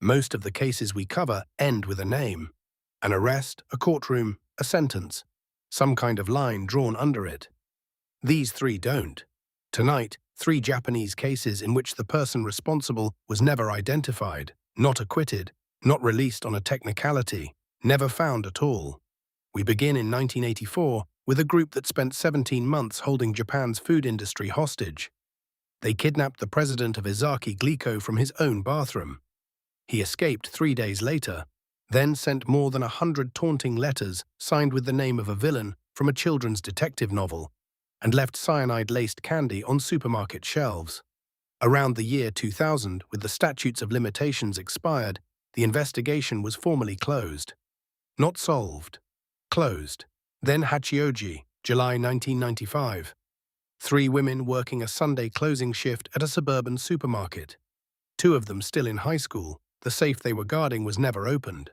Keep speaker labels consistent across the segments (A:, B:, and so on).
A: Most of the cases we cover end with a name. An arrest, a courtroom, a sentence, some kind of line drawn under it. These three don't. Tonight, three Japanese cases in which the person responsible was never identified, not acquitted, not released on a technicality, never found at all. We begin in 1984 with a group that spent 17 months holding Japan's food industry hostage. They kidnapped the president of Ezaki Glico from his own bathroom. He escaped 3 days later, then sent more than 100 taunting letters signed with the name of a villain from a children's detective novel, and left cyanide-laced candy on supermarket shelves. Around the year 2000, with the statutes of limitations expired, the investigation was formally closed. Not solved. Closed. Then Hachioji, July 1995. 3 women working a Sunday closing shift at a suburban supermarket. 2 of them still in high school. The safe they were guarding was never opened.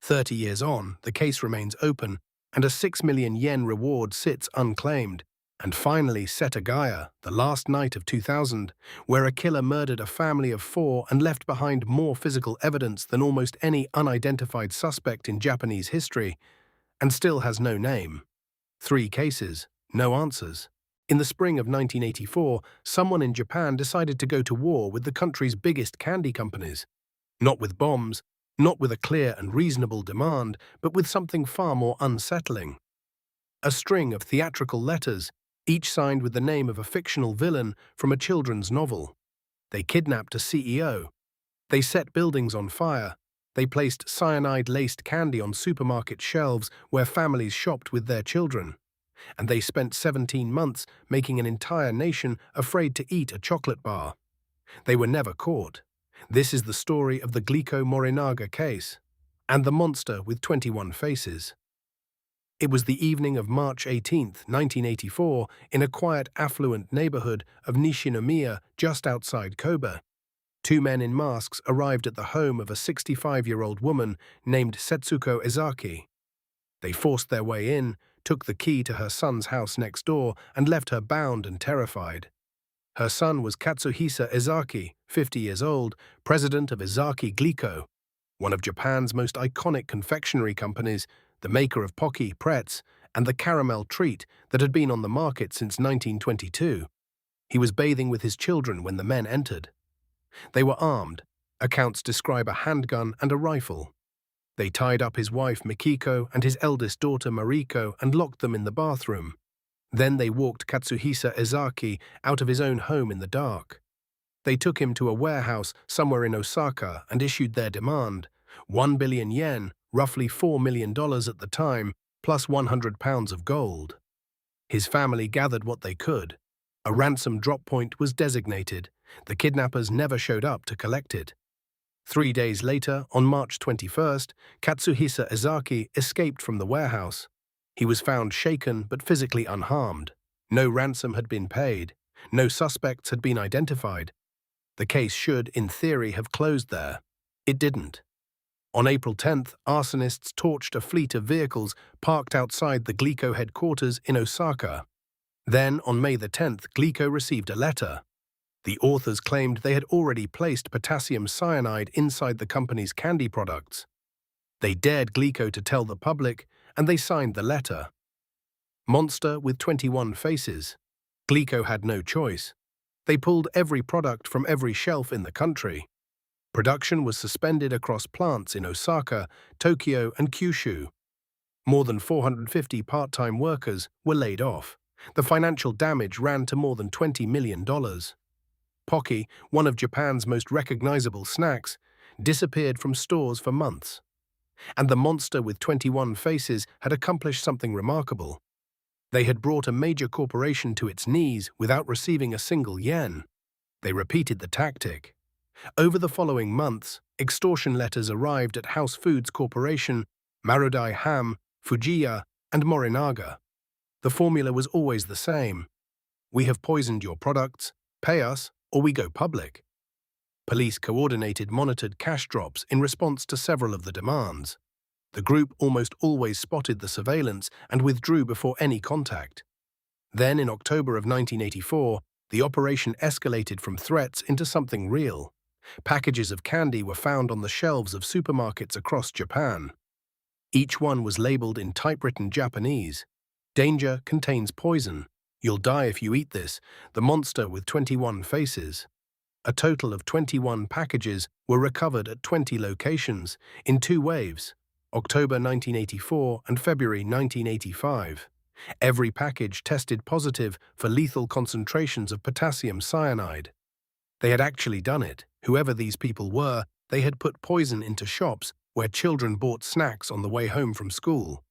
A: 30 years on, the case remains open, and a 6 million yen reward sits unclaimed. And finally, Setagaya, the last night of 2000, where a killer murdered a family of 4 and left behind more physical evidence than almost any unidentified suspect in Japanese history, and still has no name. 3 cases, no answers. In the spring of 1984, someone in Japan decided to go to war with the country's biggest candy companies. Not with bombs, not with a clear and reasonable demand, but with something far more unsettling. A string of theatrical letters, each signed with the name of a fictional villain from a children's novel. They kidnapped a CEO. They set buildings on fire. They placed cyanide-laced candy on supermarket shelves where families shopped with their children. And they spent 17 months making an entire nation afraid to eat a chocolate bar. They were never caught. This is the story of the Glico Morinaga case, and the monster with 21 faces. It was the evening of March 18, 1984, in a quiet, affluent neighborhood of Nishinomiya just outside Kobe. 2 men in masks arrived at the home of a 65-year-old woman named Setsuko Ezaki. They forced their way in, took the key to her son's house next door, and left her bound and terrified. Her son was Katsuhisa Ezaki, 50 years old, president of Ezaki Glico, one of Japan's most iconic confectionery companies, the maker of Pocky Pretz and the caramel treat that had been on the market since 1922. He was bathing with his children when the men entered. They were armed. Accounts describe a handgun and a rifle. They tied up his wife Mikiko and his eldest daughter Mariko and locked them in the bathroom. Then they walked Katsuhisa Ezaki out of his own home in the dark. They took him to a warehouse somewhere in Osaka and issued their demand, 1 billion yen, roughly $4 million at the time, plus 100 pounds of gold. His family gathered what they could. A ransom drop point was designated. The kidnappers never showed up to collect it. 3 days later, on March 21st, Katsuhisa Ezaki escaped from the warehouse. He was found shaken but physically unharmed. No ransom had been paid. No suspects had been identified. The case should, in theory, have closed there. It didn't. On April 10th, arsonists torched a fleet of vehicles parked outside the Glico headquarters in Osaka. Then, on May the 10th, Glico received a letter. The authors claimed they had already placed potassium cyanide inside the company's candy products. They dared Glico to tell the public, and they signed the letter. Monster with 21 faces. Glico had no choice. They pulled every product from every shelf in the country. Production was suspended across plants in Osaka, Tokyo, and Kyushu. More than 450 part-time workers were laid off. The financial damage ran to more than $20 million. Pocky, one of Japan's most recognizable snacks, disappeared from stores for months. And the monster with 21 faces had accomplished something remarkable. They had brought a major corporation to its knees without receiving a single yen. They repeated the tactic. Over the following months, extortion letters arrived at House Foods Corporation, Marudai Ham, Fujiya, and Morinaga. The formula was always the same. We have poisoned your products, pay us, or we go public. Police coordinated monitored cash drops in response to several of the demands. The group almost always spotted the surveillance and withdrew before any contact. Then, in October of 1984, the operation escalated from threats into something real. Packages of candy were found on the shelves of supermarkets across Japan. Each one was labeled in typewritten Japanese. Danger contains poison. You'll die if you eat this. The monster with 21 faces. A total of 21 packages were recovered at 20 locations in 2 waves, October 1984 and February 1985. Every package tested positive for lethal concentrations of potassium cyanide. They had actually done it. Whoever these people were, they had put poison into shops where children bought snacks on the way home from school.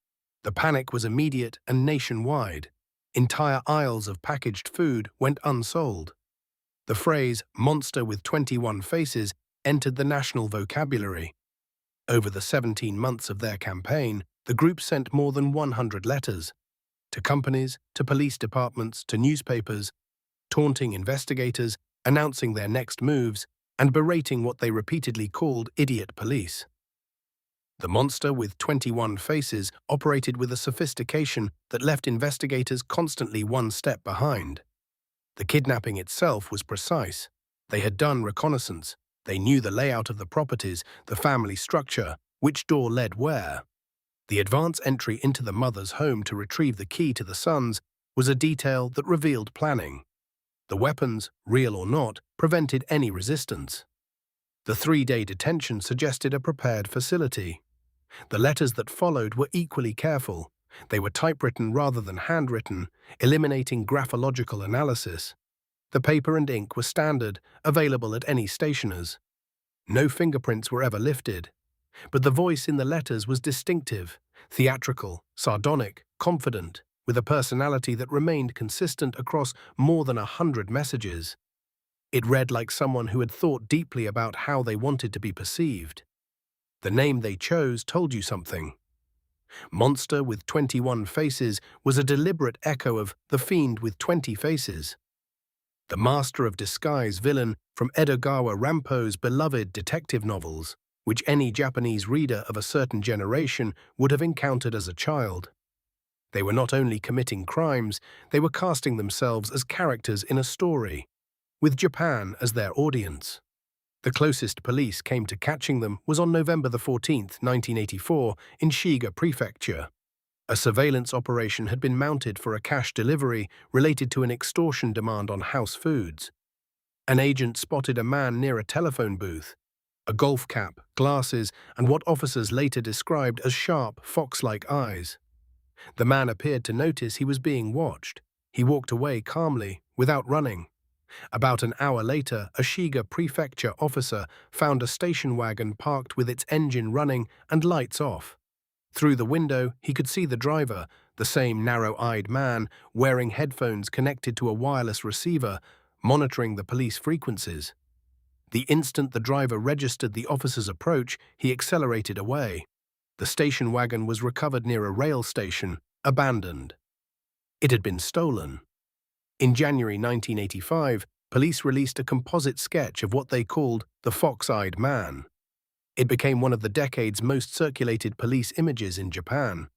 A: The panic was immediate and nationwide. Entire aisles of packaged food went unsold. The phrase, monster with 21 faces, entered the national vocabulary. Over the 17 months of their campaign, the group sent more than 100 letters to companies, to police departments, to newspapers, taunting investigators, announcing their next moves, and berating what they repeatedly called idiot police. The monster with 21 faces operated with a sophistication that left investigators constantly one step behind. The kidnapping itself was precise. They had done reconnaissance. They knew the layout of the properties, the family structure, which door led where. The advance entry into the mother's home to retrieve the key to the son's was a detail that revealed planning. The weapons, real or not, prevented any resistance. The 3-day detention suggested a prepared facility. The letters that followed were equally careful. They were typewritten rather than handwritten, eliminating graphological analysis. The paper and ink were standard, available at any stationer's. No fingerprints were ever lifted. But the voice in the letters was distinctive, theatrical, sardonic, confident, with a personality that remained consistent across more than 100 messages. It read like someone who had thought deeply about how they wanted to be perceived. The name they chose told you something. Monster with 21 faces was a deliberate echo of the Fiend with 20 faces. The master of disguise villain from Edogawa Rampo's beloved detective novels, which any Japanese reader of a certain generation would have encountered as a child. They were not only committing crimes, they were casting themselves as characters in a story, with Japan as their audience. The closest police came to catching them was on November 14, 1984, in Shiga Prefecture. A surveillance operation had been mounted for a cash delivery related to an extortion demand on house foods. An agent spotted a man near a telephone booth. A golf cap, glasses, and what officers later described as sharp, fox-like eyes. The man appeared to notice he was being watched. He walked away calmly, without running. About an hour later, a Shiga Prefecture officer found a station wagon parked with its engine running and lights off. Through the window, he could see the driver, the same narrow-eyed man, wearing headphones connected to a wireless receiver, monitoring the police frequencies. The instant the driver registered the officer's approach, he accelerated away. The station wagon was recovered near a rail station, abandoned. It had been stolen. In January 1985, police released a composite sketch of what they called the fox-eyed man. It became one of the decade's most circulated police images in Japan.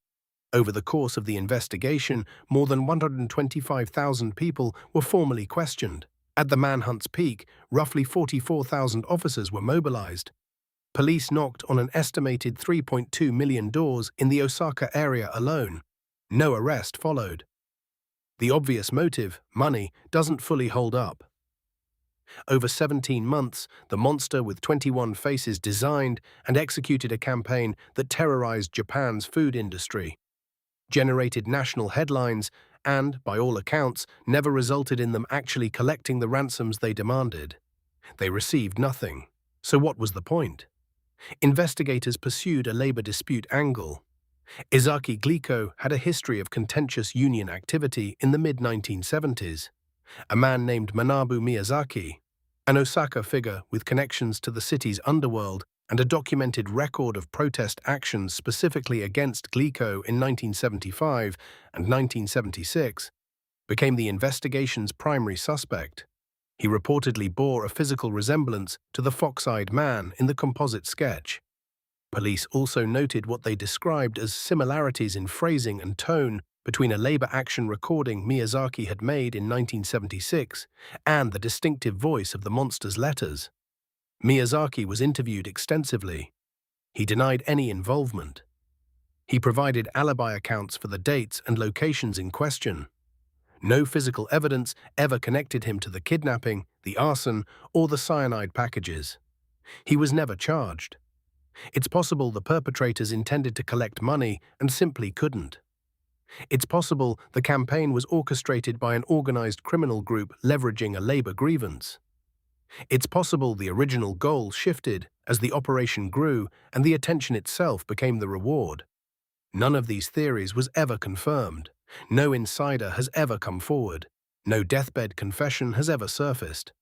A: Over the course of the investigation, more than 125,000 people were formally questioned. At the manhunt's peak, roughly 44,000 officers were mobilized. Police knocked on an estimated 3.2 million doors in the Osaka area alone. No arrest followed. The obvious motive, money, doesn't fully hold up. Over 17 months, the monster with 21 faces designed and executed a campaign that terrorized Japan's food industry, generated national headlines, and, by all accounts, never resulted in them actually collecting the ransoms they demanded. They received nothing. So what was the point? Investigators pursued a labor dispute angle. Ezaki Glico had a history of contentious union activity in the mid-1970s. A man named Manabu Miyazaki, an Osaka figure with connections to the city's underworld and a documented record of protest actions specifically against Glico in 1975 and 1976, became the investigation's primary suspect. He reportedly bore a physical resemblance to the fox-eyed man in the composite sketch. Police also noted what they described as similarities in phrasing and tone between a labor action recording Miyazaki had made in 1976 and the distinctive voice of the monster's letters. Miyazaki was interviewed extensively. He denied any involvement. He provided alibi accounts for the dates and locations in question. No physical evidence ever connected him to the kidnapping, the arson, or the cyanide packages. He was never charged. It's possible the perpetrators intended to collect money and simply couldn't. It's possible the campaign was orchestrated by an organized criminal group leveraging a labor grievance. It's possible the original goal shifted as the operation grew and the attention itself became the reward. None of these theories was ever confirmed. No insider has ever come forward. No deathbed confession has ever surfaced.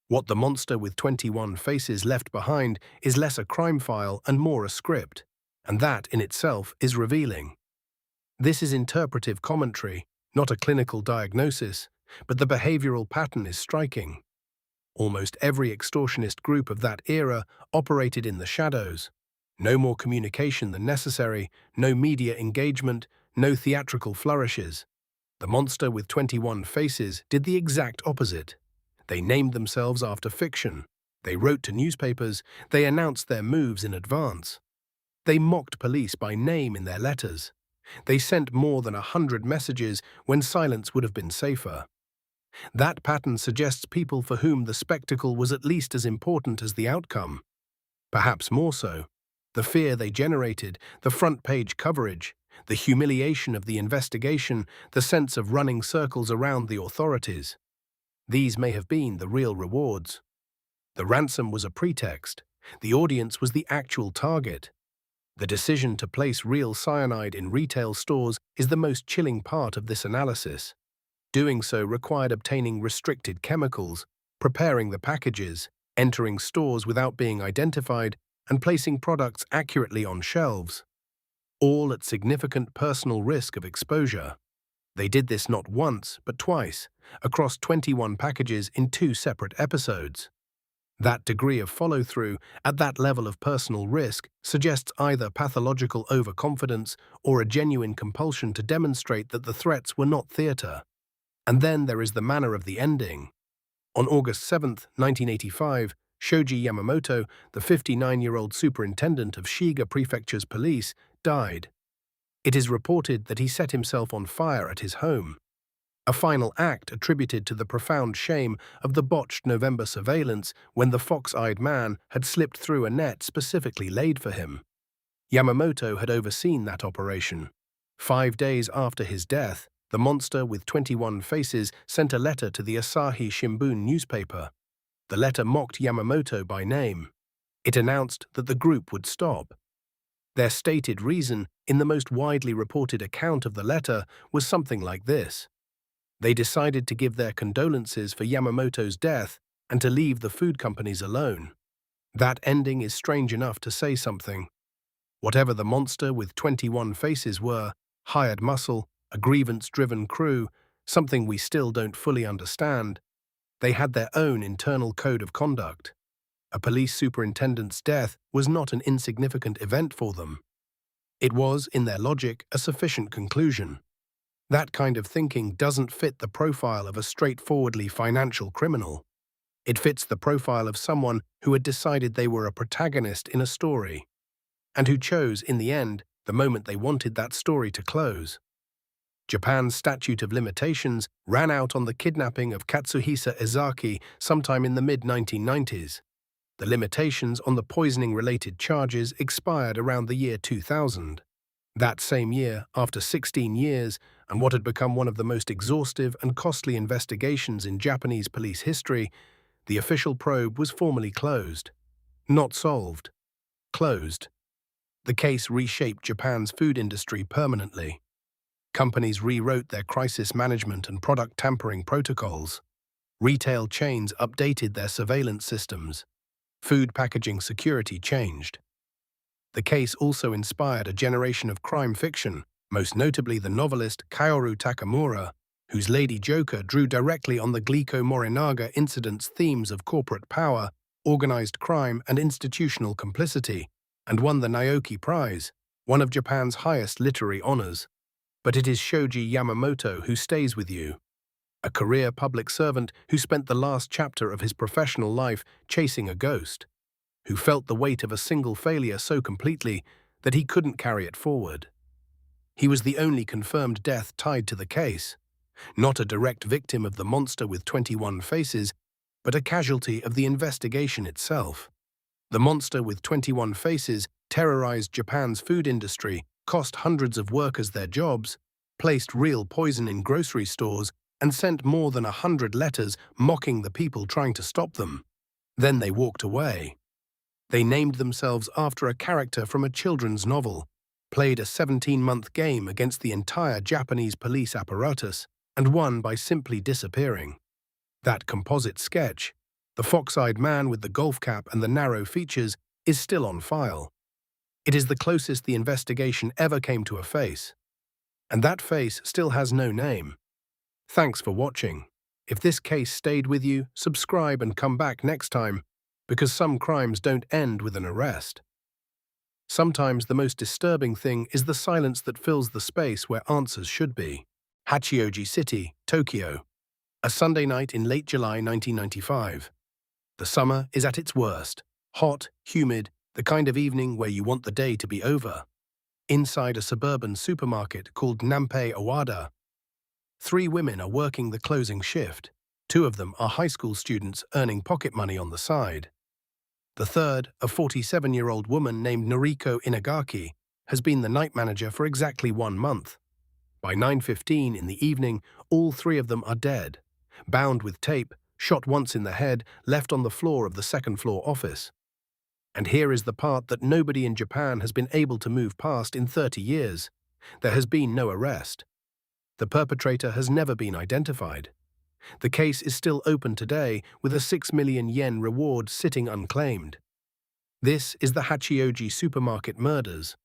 A: What the monster with 21 faces left behind is less a crime file and more a script, and that in itself is revealing. This is interpretive commentary, not a clinical diagnosis, but the behavioral pattern is striking. Almost every extortionist group of that era operated in the shadows. No more communication than necessary, no media engagement, no theatrical flourishes. The monster with 21 faces did the exact opposite. They named themselves after fiction. They wrote to newspapers. They announced their moves in advance. They mocked police by name in their letters. They sent more than 100 messages when silence would have been safer. That pattern suggests people for whom the spectacle was at least as important as the outcome. Perhaps more so. The fear they generated, the front-page coverage, the humiliation of the investigation, the sense of running circles around the authorities. These may have been the real rewards. The ransom was a pretext. The audience was the actual target. The decision to place real cyanide in retail stores is the most chilling part of this analysis. Doing so required obtaining restricted chemicals, preparing the packages, entering stores without being identified, and placing products accurately on shelves, all at significant personal risk of exposure. They did this not once, but twice, across 21 packages in 2 separate episodes. That degree of follow-through, at that level of personal risk, suggests either pathological overconfidence or a genuine compulsion to demonstrate that the threats were not theater. And then there is the manner of the ending. On August 7, 1985, Shoji Yamamoto, the 59-year-old superintendent of Shiga Prefecture's police, died. It is reported that he set himself on fire at his home, a final act attributed to the profound shame of the botched November surveillance when the fox-eyed man had slipped through a net specifically laid for him. Yamamoto had overseen that operation. 5 days after his death, the monster with 21 faces sent a letter to the Asahi Shimbun newspaper. The letter mocked Yamamoto by name. It announced that the group would stop. Their stated reason, in the most widely reported account of the letter, was something like this. They decided to give their condolences for Yamamoto's death and to leave the food companies alone. That ending is strange enough to say something. Whatever the monster with 21 faces were, hired muscle, a grievance-driven crew, something we still don't fully understand, they had their own internal code of conduct. A police superintendent's death was not an insignificant event for them. It was, in their logic, a sufficient conclusion. That kind of thinking doesn't fit the profile of a straightforwardly financial criminal. It fits the profile of someone who had decided they were a protagonist in a story, and who chose, in the end, the moment they wanted that story to close. Japan's statute of limitations ran out on the kidnapping of Katsuhisa Ezaki sometime in the mid-1990s. The limitations on the poisoning-related charges expired around the year 2000. That same year, after 16 years, and what had become one of the most exhaustive and costly investigations in Japanese police history, the official probe was formally closed. Not solved. Closed. The case reshaped Japan's food industry permanently. Companies rewrote their crisis management and product tampering protocols. Retail chains updated their surveillance systems. Food packaging security changed. The case also inspired a generation of crime fiction, most notably the novelist Kaoru Takamura, whose Lady Joker drew directly on the Glico Morinaga incident's themes of corporate power, organized crime, and institutional complicity, and won the Naoki Prize, one of Japan's highest literary honors. But it is Shoji Yamamoto who stays with you. a career public servant who spent the last chapter of his professional life chasing a ghost, who felt the weight of a single failure so completely that he couldn't carry it forward. He was the only confirmed death tied to the case, not a direct victim of the monster with 21 faces, but a casualty of the investigation itself. The monster with 21 faces terrorized Japan's food industry, cost hundreds of workers their jobs, placed real poison in grocery stores, and sent more than 100 letters mocking the people trying to stop them. Then they walked away. They named themselves after a character from a children's novel, played a 17-month game against the entire Japanese police apparatus, and won by simply disappearing. That composite sketch, the fox-eyed man with the golf cap and the narrow features, is still on file. It is the closest the investigation ever came to a face. And that face still has no name. Thanks for watching. If this case stayed with you, subscribe and come back next time, because some crimes don't end with an arrest. Sometimes the most disturbing thing is the silence that fills the space where answers should be. Hachioji City, Tokyo. A Sunday night in late July 1995. The summer is at its worst. Hot, humid, the kind of evening where you want the day to be over. Inside a suburban supermarket called Nampei Awada, 3 women are working the closing shift. 2 of them are high school students earning pocket money on the side. The third, a 47-year-old woman named Noriko Inagaki, has been the night manager for exactly 1 month. By 9:15 in the evening, all 3 of them are dead, bound with tape, shot once in the head, left on the floor of the second-floor office. And here is the part that nobody in Japan has been able to move past in 30 years. There has been no arrest. The perpetrator has never been identified. The case is still open today, with a 6 million yen reward sitting unclaimed. This is the Hachioji supermarket murders.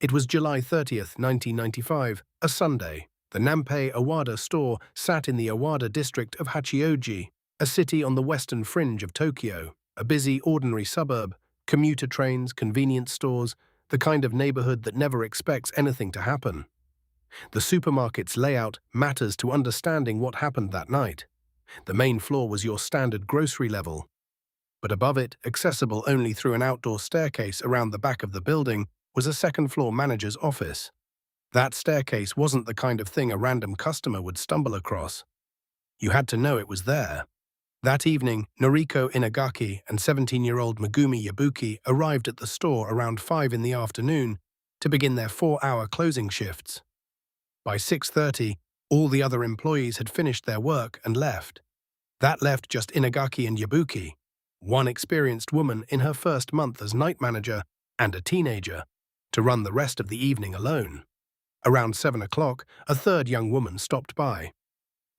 A: It was July 30th, 1995, a Sunday. The Nampei Awada store sat in the Awada district of Hachioji, a city on the western fringe of Tokyo, a busy, ordinary suburb, commuter trains, convenience stores, the kind of neighborhood that never expects anything to happen. The supermarket's layout matters to understanding what happened that night. The main floor was your standard grocery level, but above it, accessible only through an outdoor staircase around the back of the building, was a second-floor manager's office. That staircase wasn't the kind of thing a random customer would stumble across. You had to know it was there. That evening, Noriko Inagaki and 17-year-old Megumi Yabuki arrived at the store around 5 in the afternoon to begin their 4-hour closing shifts. By 6:30, all the other employees had finished their work and left. That left just Inagaki and Yabuki, one experienced woman in her first month as night manager and a teenager, to run the rest of the evening alone. Around 7 o'clock, a third young woman stopped by.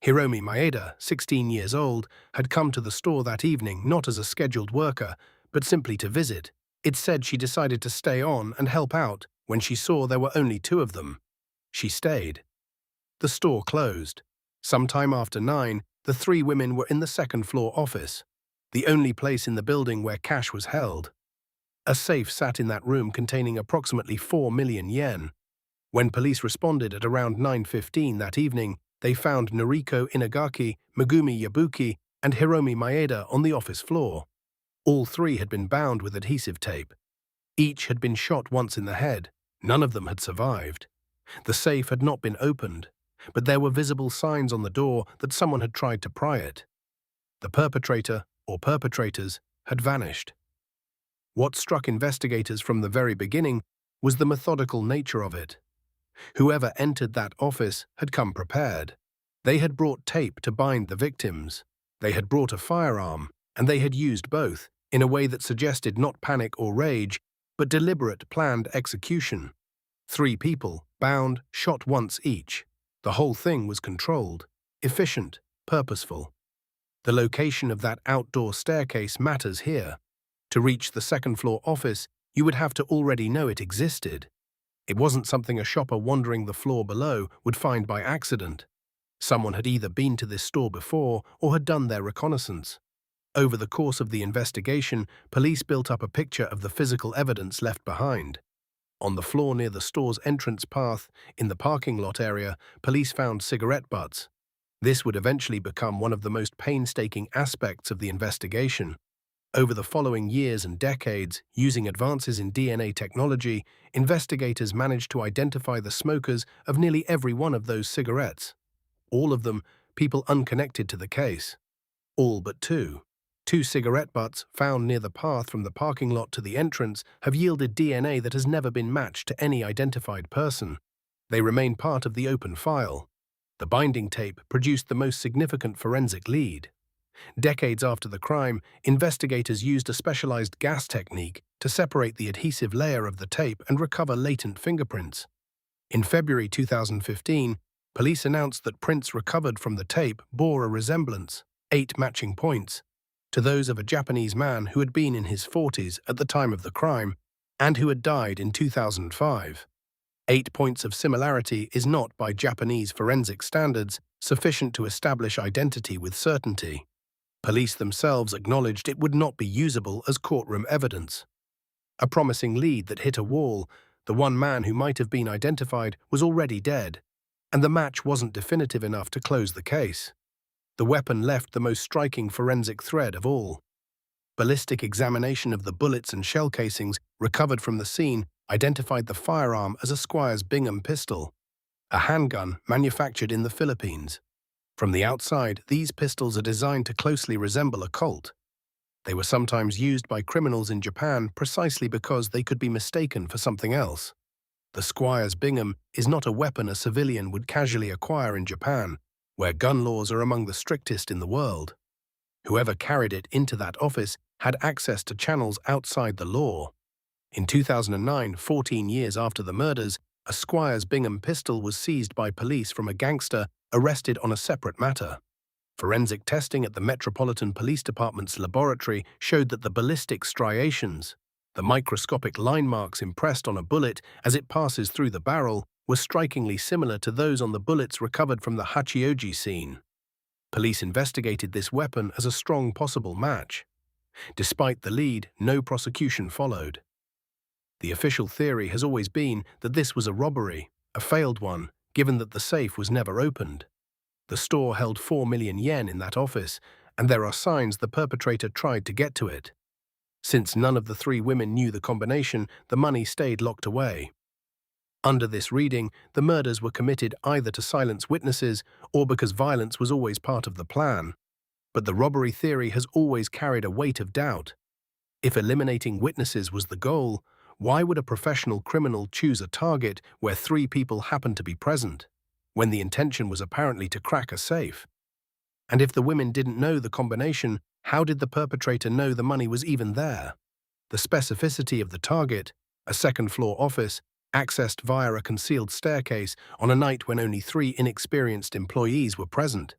A: Hiromi Maeda, 16 years old, had come to the store that evening not as a scheduled worker, but simply to visit. It said she decided to stay on and help out when she saw there were only 2 of them. She stayed. The store closed. Sometime after 9, the 3 women were in the second-floor office, the only place in the building where cash was held. A safe sat in that room containing approximately 4 million yen. When police responded at around 9:15 that evening, they found Noriko Inagaki, Megumi Yabuki, and Hiromi Maeda on the office floor. All 3 had been bound with adhesive tape. Each had been shot once in the head. None of them had survived. The safe had not been opened, but there were visible signs on the door that someone had tried to pry it. The perpetrator, or perpetrators, had vanished. What struck investigators from the very beginning was the methodical nature of it. Whoever entered that office had come prepared. They had brought tape to bind the victims. They had brought a firearm, and they had used both, in a way that suggested not panic or rage, but deliberate, planned execution. 3 people, bound, shot once each. The whole thing was controlled, efficient, purposeful. The location of that outdoor staircase matters here. To reach the second-floor office, you would have to already know it existed. It wasn't something a shopper wandering the floor below would find by accident. Someone had either been to this store before or had done their reconnaissance. Over the course of the investigation, police built up a picture of the physical evidence left behind. On the floor near the store's entrance path, in the parking lot area, police found cigarette butts. This would eventually become one of the most painstaking aspects of the investigation. Over the following years and decades, using advances in DNA technology, investigators managed to identify the smokers of nearly every one of those cigarettes. All of them people unconnected to the case. All but two. Two cigarette butts found near the path from the parking lot to the entrance have yielded DNA that has never been matched to any identified person. They remain part of the open file. The binding tape produced the most significant forensic lead. Decades after the crime, investigators used a specialized gas technique to separate the adhesive layer of the tape and recover latent fingerprints. In February 2015, police announced that prints recovered from the tape bore a resemblance, 8 matching points, to those of a Japanese man who had been in his 40s at the time of the crime and who had died in 2005. 8 points of similarity is not, by Japanese forensic standards, sufficient to establish identity with certainty. Police themselves acknowledged it would not be usable as courtroom evidence. A promising lead that hit a wall. The one man who might have been identified was already dead, and the match wasn't definitive enough to close the case. The weapon left the most striking forensic thread of all. Ballistic examination of the bullets and shell casings recovered from the scene identified the firearm as a Squires Bingham pistol, a handgun manufactured in the Philippines. From the outside, these pistols are designed to closely resemble a Colt. They were sometimes used by criminals in Japan precisely because they could be mistaken for something else. The Squires Bingham is not a weapon a civilian would casually acquire in Japan, where gun laws are among the strictest in the world. Whoever carried it into that office had access to channels outside the law. In 2009, 14 years after the murders, a Squires Bingham pistol was seized by police from a gangster arrested on a separate matter. Forensic testing at the Metropolitan Police Department's laboratory showed that the ballistic striations, the microscopic line marks impressed on a bullet as it passes through the barrel, were strikingly similar to those on the bullets recovered from the Hachioji scene. Police investigated this weapon as a strong possible match. Despite the lead, no prosecution followed. The official theory has always been that this was a robbery, a failed one, given that the safe was never opened. The store held 4 million yen in that office, and there are signs the perpetrator tried to get to it. Since none of the 3 women knew the combination, the money stayed locked away. Under this reading, the murders were committed either to silence witnesses or because violence was always part of the plan. But the robbery theory has always carried a weight of doubt. If eliminating witnesses was the goal, why would a professional criminal choose a target where 3 people happened to be present, when the intention was apparently to crack a safe? And if the women didn't know the combination, how did the perpetrator know the money was even there? The specificity of the target, a second-floor office, accessed via a concealed staircase on a night when only 3 inexperienced employees were present,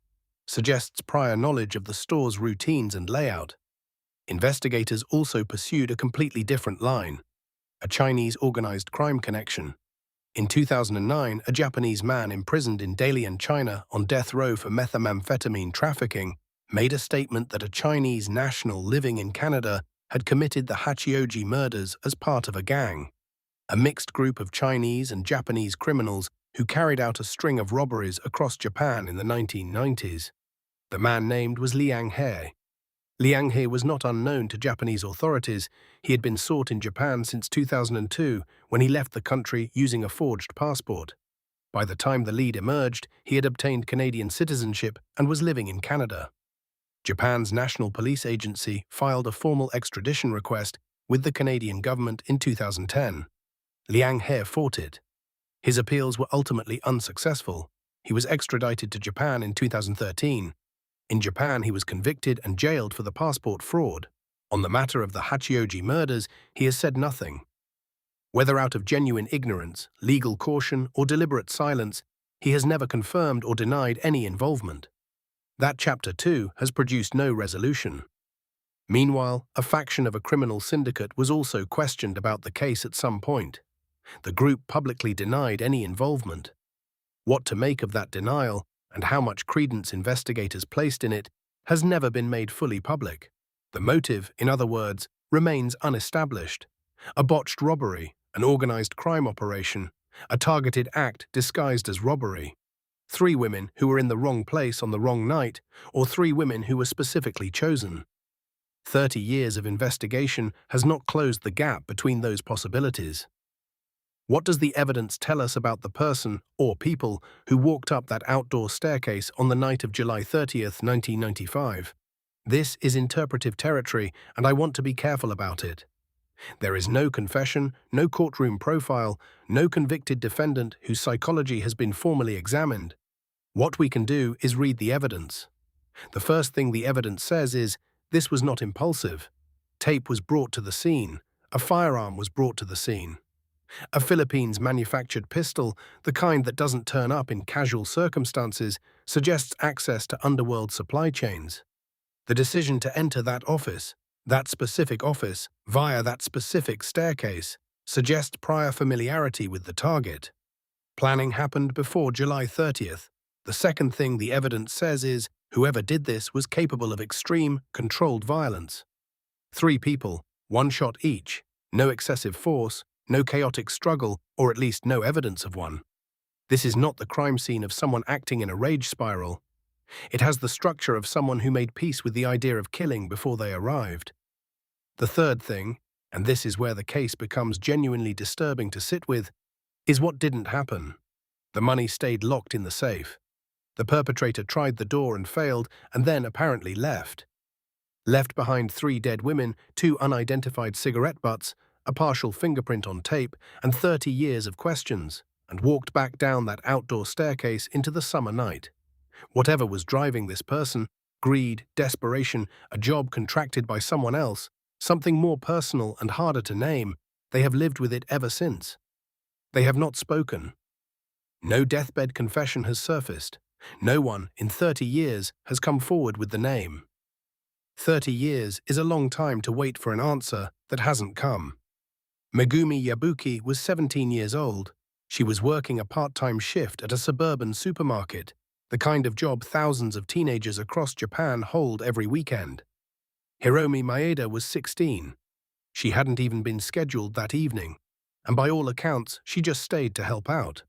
A: suggests prior knowledge of the store's routines and layout. Investigators also pursued a completely different line, a Chinese organized crime connection. In 2009, a Japanese man imprisoned in Dalian, China, on death row for methamphetamine trafficking, made a statement that a Chinese national living in Canada had committed the Hachioji murders as part of a gang, a mixed group of Chinese and Japanese criminals who carried out a string of robberies across Japan in the 1990s. The man named was Liang He. Liang He was not unknown to Japanese authorities. He had been sought in Japan since 2002, when he left the country using a forged passport. By the time the lead emerged, he had obtained Canadian citizenship and was living in Canada. Japan's National Police Agency filed a formal extradition request with the Canadian government in 2010. Liang He fought it. His appeals were ultimately unsuccessful. He was extradited to Japan in 2013. In Japan, he was convicted and jailed for the passport fraud. On the matter of the Hachioji murders, he has said nothing. Whether out of genuine ignorance, legal caution, or deliberate silence, he has never confirmed or denied any involvement. That Chapter 2 has produced no resolution. Meanwhile, a faction of a criminal syndicate was also questioned about the case at some point. The group publicly denied any involvement. What to make of that denial, and how much credence investigators placed in it, has never been made fully public. The motive, in other words, remains unestablished. A botched robbery, an organized crime operation, a targeted act disguised as robbery. 3 women who were in the wrong place on the wrong night, or 3 women who were specifically chosen. 30 years of investigation has not closed the gap between those possibilities. What does the evidence tell us about the person, or people, who walked up that outdoor staircase on the night of July 30th, 1995? This is interpretive territory, and I want to be careful about it. There is no confession, no courtroom profile, no convicted defendant whose psychology has been formally examined. What we can do is read the evidence. The first thing the evidence says is, this was not impulsive. Tape was brought to the scene. A firearm was brought to the scene. A Philippines-manufactured pistol, the kind that doesn't turn up in casual circumstances, suggests access to underworld supply chains. The decision to enter that specific office, via that specific staircase, suggests prior familiarity with the target. Planning happened before July 30th. The second thing the evidence says is, whoever did this was capable of extreme, controlled violence. 3 people, 1 shot each, no excessive force, no chaotic struggle, or at least no evidence of one. This is not the crime scene of someone acting in a rage spiral. It has the structure of someone who made peace with the idea of killing before they arrived. The third thing, and this is where the case becomes genuinely disturbing to sit with, is what didn't happen. The money stayed locked in the safe. The perpetrator tried the door and failed, and then apparently left. Left behind 3 dead women, 2 unidentified cigarette butts, a partial fingerprint on tape, and 30 years of questions, and walked back down that outdoor staircase into the summer night. Whatever was driving this person, greed, desperation, a job contracted by someone else, something more personal and harder to name, they have lived with it ever since. They have not spoken. No deathbed confession has surfaced. No one, in 30 years, has come forward with the name. 30 years is a long time to wait for an answer that hasn't come. Megumi Yabuki was 17 years old. She was working a part-time shift at a suburban supermarket, the kind of job thousands of teenagers across Japan hold every weekend. Hiromi Maeda was 16. She hadn't even been scheduled that evening, and by all accounts, she just stayed to help out.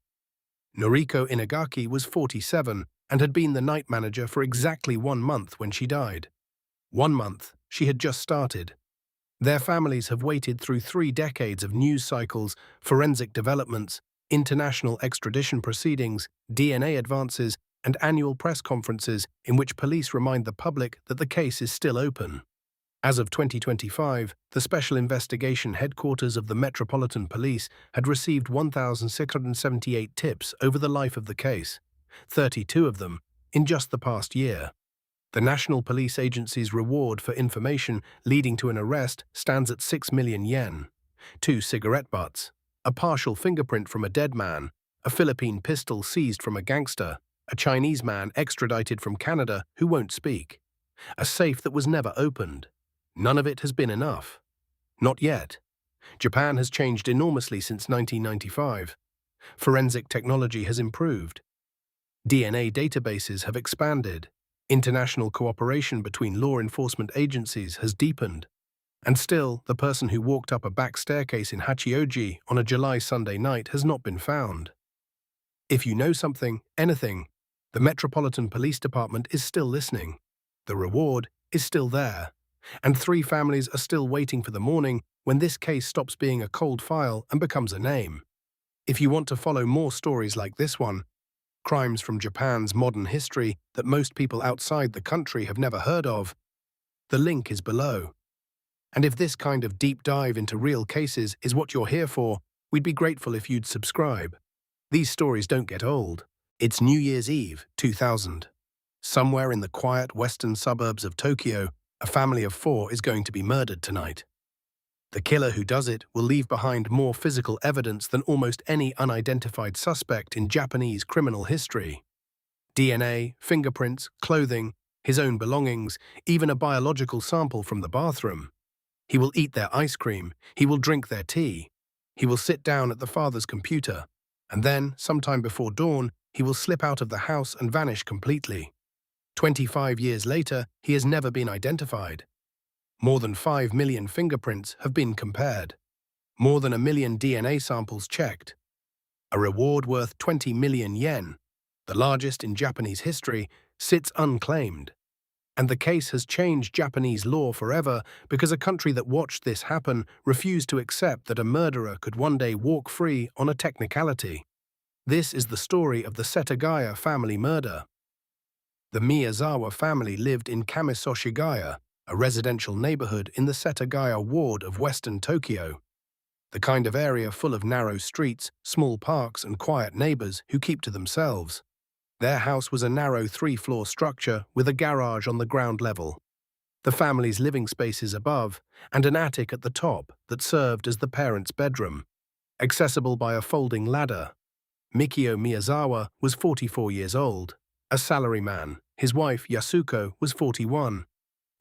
A: Noriko Inagaki was 47 and had been the night manager for exactly 1 month when she died. 1 month, she had just started. Their families have waited through 3 decades of news cycles, forensic developments, international extradition proceedings, DNA advances, and annual press conferences in which police remind the public that the case is still open. As of 2025, the Special Investigation Headquarters of the Metropolitan Police had received 1,678 tips over the life of the case, 32 of them in just the past year. The National Police Agency's reward for information leading to an arrest stands at 6 million yen, 2 cigarette butts, a partial fingerprint from a dead man, a Philippine pistol seized from a gangster, a Chinese man extradited from Canada who won't speak, a safe that was never opened. None of it has been enough. Not yet. Japan has changed enormously since 1995. Forensic technology has improved. DNA databases have expanded. International cooperation between law enforcement agencies has deepened. And still, the person who walked up a back staircase in Hachioji on a July Sunday night has not been found. If you know something, anything, the Metropolitan Police Department is still listening. The reward is still there. And 3 families are still waiting for the morning when this case stops being a cold file and becomes a name. If you want to follow more stories like this one, crimes from Japan's modern history that most people outside the country have never heard of, the link is below. And if this kind of deep dive into real cases is what you're here for, we'd be grateful if you'd subscribe. These stories don't get old. It's New Year's Eve, 2000. Somewhere in the quiet western suburbs of Tokyo, a family of 4 is going to be murdered tonight. The killer who does it will leave behind more physical evidence than almost any unidentified suspect in Japanese criminal history. DNA, fingerprints, clothing, his own belongings, even a biological sample from the bathroom. He will eat their ice cream, he will drink their tea, he will sit down at the father's computer, and then, sometime before dawn, he will slip out of the house and vanish completely. 25 years later, he has never been identified. More than 5 million fingerprints have been compared. More than 1 million DNA samples checked. A reward worth 20 million yen. the largest in Japanese history, sits unclaimed. And the case has changed Japanese law forever because a country that watched this happen refused to accept that a murderer could one day walk free on a technicality. This is the story of the Setagaya family murder. The Miyazawa family lived in Kamisoshigaya, a residential neighborhood in the Setagaya ward of western Tokyo. The kind of area full of narrow streets, small parks, and quiet neighbors who keep to themselves. Their house was a narrow 3-floor structure with a garage on the ground level, the family's living spaces above, and an attic at the top that served as the parents' bedroom, accessible by a folding ladder. Mikio Miyazawa was 44 years old, a salaryman. His wife, Yasuko, was 41.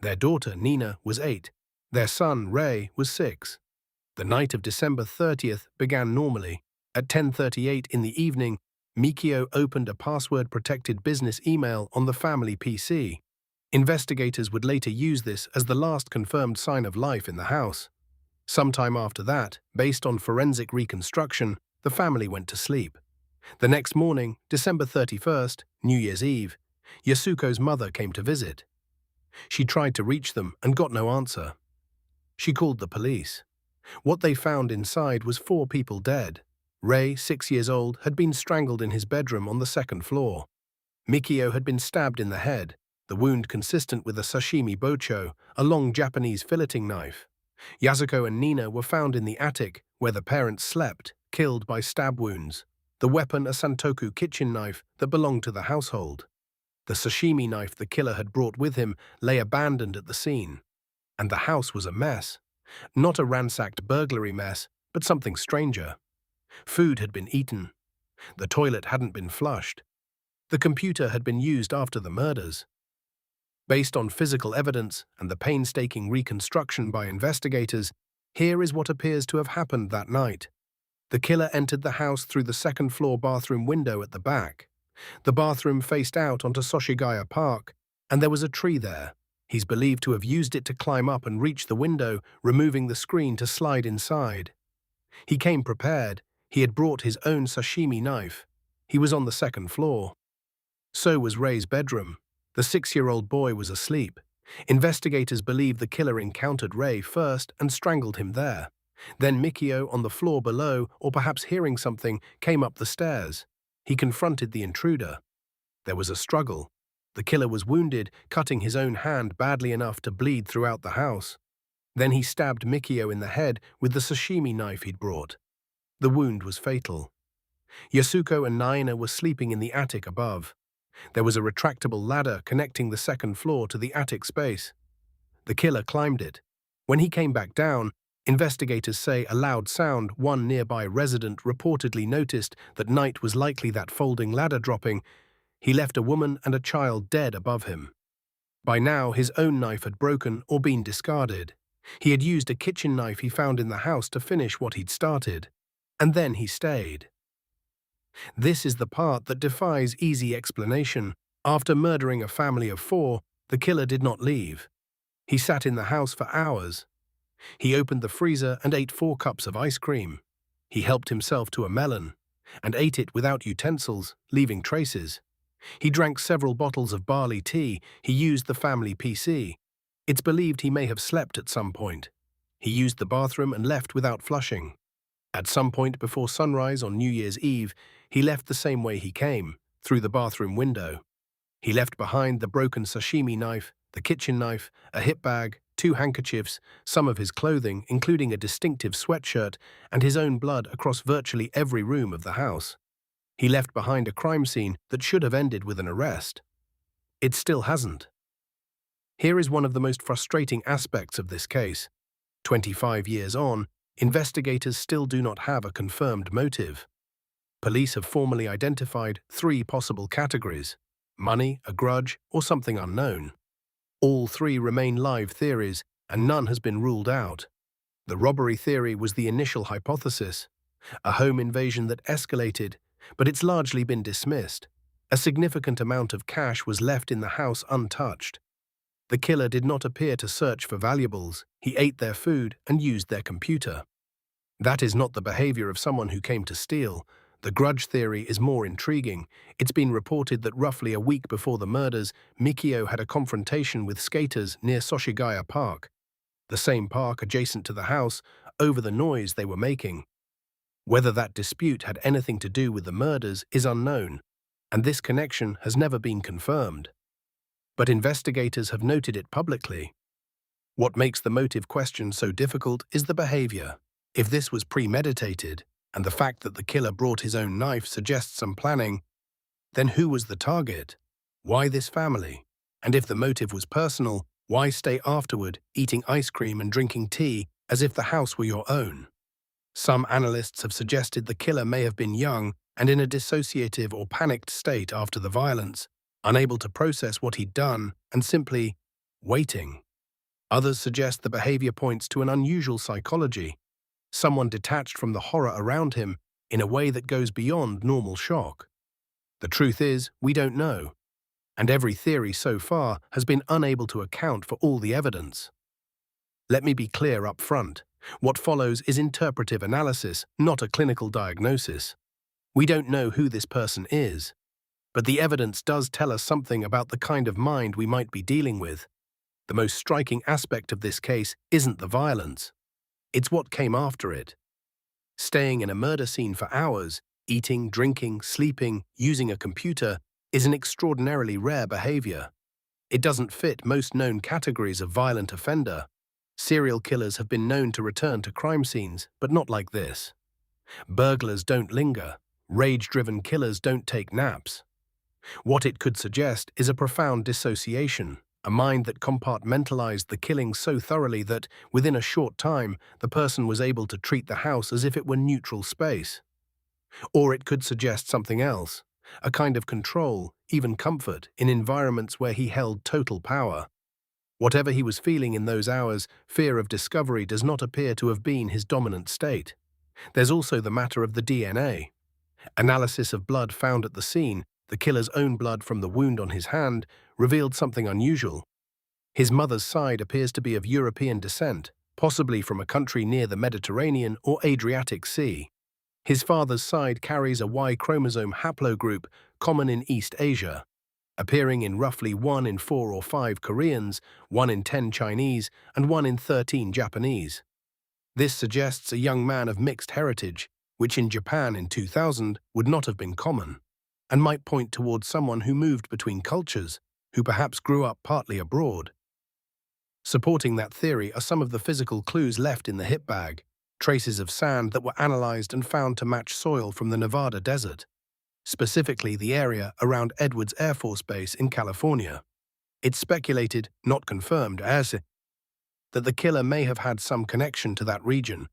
A: Their daughter, Nina, was 8. Their son, Rei, was 6. The night of December 30th began normally. At 10:38 in the evening, Mikio opened a password-protected business email on the family PC. Investigators would later use this as the last confirmed sign of life in the house. Sometime after that, based on forensic reconstruction, the family went to sleep. The next morning, December 31st, New Year's Eve, Yasuko's mother came to visit. She tried to reach them and got no answer. She called the police. What they found inside was 4 people dead. Rei, 6 years old, had been strangled in his bedroom on the 2nd floor. Mikio had been stabbed in the head, the wound consistent with a sashimi bocho, a long Japanese filleting knife. Yasuko and Nina were found in the attic, where the parents slept, killed by stab wounds. The weapon, a santoku kitchen knife that belonged to the household. The sashimi knife the killer had brought with him lay abandoned at the scene. And the house was a mess. Not a ransacked burglary mess, but something stranger. Food had been eaten. The toilet hadn't been flushed. The computer had been used after the murders. Based on physical evidence and the painstaking reconstruction by investigators, here is what appears to have happened that night. The killer entered the house through the 2nd-floor bathroom window at the back. The bathroom faced out onto Soshigaya Park, and there was a tree there. He's believed to have used it to climb up and reach the window, removing the screen to slide inside. He came prepared. He had brought his own sashimi knife. He was on the 2nd floor. So was Rei's bedroom. The 6-year-old boy was asleep. Investigators believe the killer encountered Rei first and strangled him there. Then Mikio, on the floor below, or perhaps hearing something, came up the stairs. He confronted the intruder. There was a struggle. The killer was wounded, cutting his own hand badly enough to bleed throughout the house. Then he stabbed Mikio in the head with the sashimi knife he'd brought. The wound was fatal. Yasuko and Nina were sleeping in the attic above. There was a retractable ladder connecting the 2nd floor to the attic space. The killer climbed it. When he came back down, investigators say a loud sound. One nearby resident reportedly noticed that night was likely that folding ladder dropping. He left a woman and a child dead above him. By now, his own knife had broken or been discarded. He had used a kitchen knife he found in the house to finish what he'd started. And then he stayed. This is the part that defies easy explanation. After murdering a family of 4, the killer did not leave. He sat in the house for hours. He opened the freezer and ate 4 cups of ice cream. He helped himself to a melon and ate it without utensils, leaving traces. He drank several bottles of barley tea. He used the family PC. It's believed he may have slept at some point. He used the bathroom and left without flushing. At some point before sunrise on New Year's Eve, he left the same way he came, through the bathroom window. He left behind the broken sashimi knife, the kitchen knife, a hip bag, 2 handkerchiefs, some of his clothing, including a distinctive sweatshirt, and his own blood across virtually every room of the house. He left behind a crime scene that should have ended with an arrest. It still hasn't. Here is one of the most frustrating aspects of this case. 25 years on, investigators still do not have a confirmed motive. Police have formally identified 3 possible categories: money, a grudge, or something unknown. All 3 remain live theories, and none has been ruled out. The robbery theory was the initial hypothesis, a home invasion that escalated, but it's largely been dismissed. A significant amount of cash was left in the house untouched. The killer did not appear to search for valuables. He ate their food and used their computer. That is not the behavior of someone who came to steal. The grudge theory is more intriguing. It's been reported that roughly a week before the murders, Mikio had a confrontation with skaters near Soshigaya Park, the same park adjacent to the house, over the noise they were making. Whether that dispute had anything to do with the murders is unknown, and this connection has never been confirmed. But investigators have noted it publicly. What makes the motive question so difficult is the behavior. If this was premeditated, and the fact that the killer brought his own knife suggests some planning, then who was the target? Why this family? And if the motive was personal, why stay afterward, eating ice cream and drinking tea as if the house were your own? Some analysts have suggested the killer may have been young and in a dissociative or panicked state after the violence, unable to process what he'd done and simply waiting. Others suggest the behavior points to an unusual psychology, someone detached from the horror around him in a way that goes beyond normal shock. The truth is, we don't know, and every theory so far has been unable to account for all the evidence. Let me be clear up front. What follows is interpretive analysis, not a clinical diagnosis. We don't know who this person is, but the evidence does tell us something about the kind of mind we might be dealing with. The most striking aspect of this case isn't the violence. It's what came after it. Staying in a murder scene for hours, eating, drinking, sleeping, using a computer, is an extraordinarily rare behavior. It doesn't fit most known categories of violent offender. Serial killers have been known to return to crime scenes, but not like this. Burglars don't linger. Rage-driven killers don't take naps. What it could suggest is a profound dissociation, a mind that compartmentalized the killing so thoroughly that, within a short time, the person was able to treat the house as if it were neutral space. Or it could suggest something else, a kind of control, even comfort, in environments where he held total power. Whatever he was feeling in those hours, fear of discovery does not appear to have been his dominant state. There's also the matter of the DNA. Analysis of blood found at the scene, the killer's own blood from the wound on his hand, revealed something unusual. His mother's side appears to be of European descent, possibly from a country near the Mediterranean or Adriatic Sea. His father's side carries a Y chromosome haplogroup common in East Asia, appearing in roughly 1 in 4 or 5 Koreans, 1 in 10 Chinese, and 1 in 13 Japanese. This suggests a young man of mixed heritage, which in Japan in 2000 would not have been common, and might point towards someone who moved between cultures, who perhaps grew up partly abroad. Supporting that theory are some of the physical clues left in the hip bag, traces of sand that were analyzed and found to match soil from the Nevada desert, specifically the area around Edwards Air Force Base in California. It's speculated, not confirmed, that the killer may have had some connection to that region,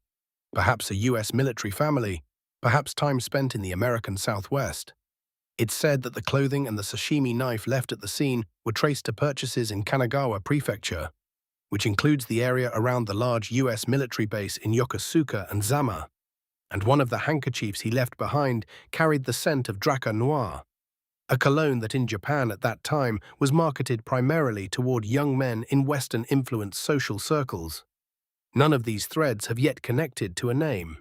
A: perhaps a U.S. military family, perhaps time spent in the American Southwest. It's said that the clothing and the sashimi knife left at the scene were traced to purchases in Kanagawa Prefecture, which includes the area around the large U.S. military base in Yokosuka and Zama. And one of the handkerchiefs he left behind carried the scent of Draca Noir, a cologne that in Japan at that time was marketed primarily toward young men in Western-influenced social circles. None of these threads have yet connected to a name.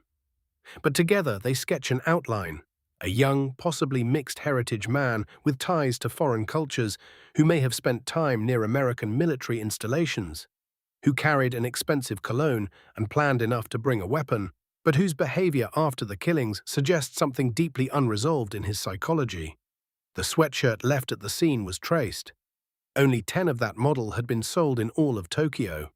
A: But together they sketch an outline, a young, possibly mixed heritage man with ties to foreign cultures who may have spent time near American military installations, who carried an expensive cologne and planned enough to bring a weapon, but whose behavior after the killings suggests something deeply unresolved in his psychology. The sweatshirt left at the scene was traced. Only 10 of that model had been sold in all of Tokyo.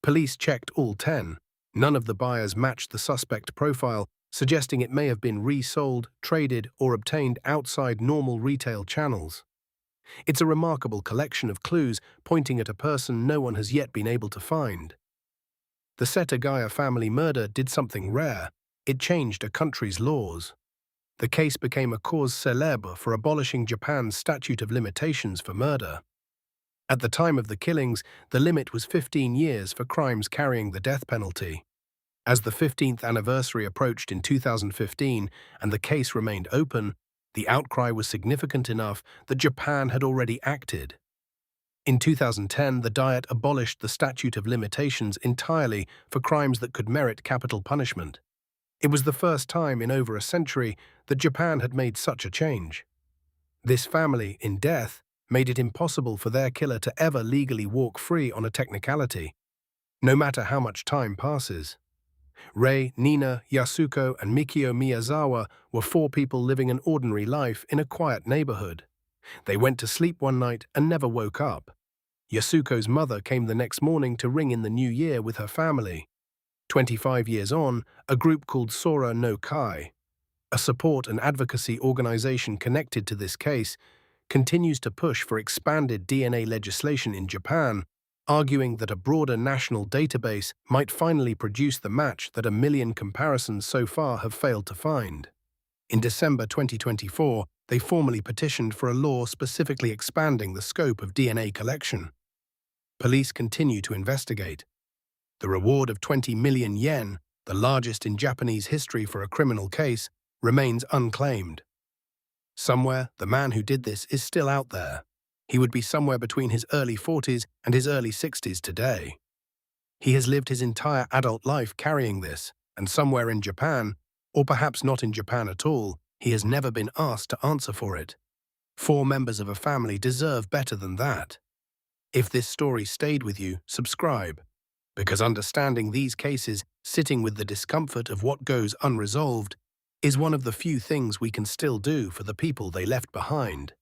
A: Police checked all 10. None of the buyers matched the suspect profile, suggesting it may have been resold, traded, or obtained outside normal retail channels. It's a remarkable collection of clues pointing at a person no one has yet been able to find. The Setagaya family murder did something rare. It changed a country's laws. The case became a cause célèbre for abolishing Japan's statute of limitations for murder. At the time of the killings, the limit was 15 years for crimes carrying the death penalty. As the 15th anniversary approached in 2015 and the case remained open, the outcry was significant enough that Japan had already acted. In 2010, the Diet abolished the statute of limitations entirely for crimes that could merit capital punishment. It was the first time in over a century that Japan had made such a change. This family, in death, made it impossible for their killer to ever legally walk free on a technicality, no matter how much time passes. Rei, Nina, Yasuko, and Mikio Miyazawa were 4 people living an ordinary life in a quiet neighborhood. They went to sleep one night and never woke up. Yasuko's mother came the next morning to ring in the new year with her family. 25 years on, a group called Sora no Kai, a support and advocacy organization connected to this case, continues to push for expanded DNA legislation in Japan, arguing that a broader national database might finally produce the match that 1 million comparisons so far have failed to find. In December 2024, they formally petitioned for a law specifically expanding the scope of DNA collection. Police continue to investigate. The reward of 20 million yen, the largest in Japanese history for a criminal case, remains unclaimed. Somewhere, the man who did this is still out there. He would be somewhere between his early 40s and his early 60s today. He has lived his entire adult life carrying this, and somewhere in Japan, or perhaps not in Japan at all, he has never been asked to answer for it. 4 members of a family deserve better than that. If this story stayed with you, subscribe, because understanding these cases, sitting with the discomfort of what goes unresolved, is one of the few things we can still do for the people they left behind.